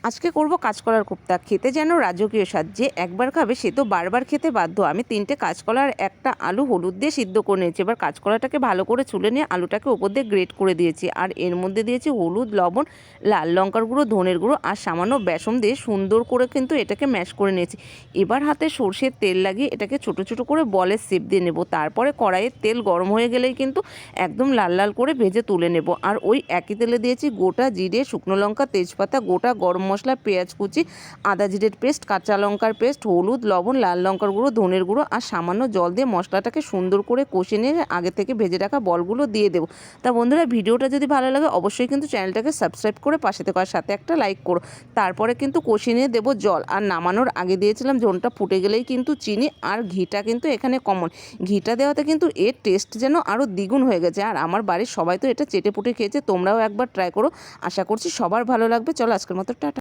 আজকে করব কাঁচকলার কোপ্তা। খেতে যেন রাজকীয় স্বাদ। যে একবার খাবে সে তো বারবার খেতে বাধ্য। আমি 3টে কাঁচকলা আর একটা আলু হলুদ দিয়ে সিদ্ধ করে নিয়েছি। এবার কাঁচকলাটাকে ভালো করে ছুলে নিয়ে আলুটাকে ওপর দিয়ে গ্রেট করে দিয়েছি, আর এর মধ্যে দিয়েছি হলুদ, লবণ, লাল লঙ্কার গুঁড়ো, ধনের গুঁড়ো আর সামান্য বেসন দিয়ে সুন্দর করে কিন্তু এটাকে ম্যাশ করে নিয়েছি। এবার হাতে সর্ষের তেল লাগিয়ে এটাকে ছোট ছোট করে বলের শেপ দিয়ে নেব। তারপরে কড়াইয়ের তেল গরম হয়ে গেলেই কিন্তু একদম লাল লাল করে ভেজে তুলে নেব। আর ওই একই তেলে দিয়েছি গোটা জিরে, শুকনো লঙ্কা, তেজপাতা, গোটা গরম মশলা, পেঁয়াজ কুচি, আদা জিরের পেস্ট, কাঁচা লঙ্কার পেস্ট, হলুদ, লবণ, লাল লঙ্কার গুঁড়ো, ধনের গুঁড়ো আর সামান্য জল দিয়ে মশলাটাকে সুন্দর করে কষে নিয়ে আগে থেকে ভেজে রাখা বলগুলো দিয়ে দেবো। তা বন্ধুরা, ভিডিওটা যদি ভালো লাগে অবশ্যই কিন্তু চ্যানেলটাকে সাবস্ক্রাইব করে পাশে থাকার সাথে একটা লাইক করো। তারপরে কিন্তু কষিয়ে নিয়ে দেবো জল, আর নামানোর আগে দিয়েছিলাম ঝোলটা ফুটে গেলেই কিন্তু চিনি আর ঘিটা কিন্তু এখানে কমন। ঘিটা দেওয়াতে কিন্তু এর টেস্ট যেন আরও দ্বিগুণ হয়ে গেছে। আর আমার বাড়ির সবাই তো এটা চেটে পুটে খেয়েছে, তোমরাও একবার ট্রাই করো। আশা করছি সবার ভালো লাগবে। চলো আজকের মতো টাটা।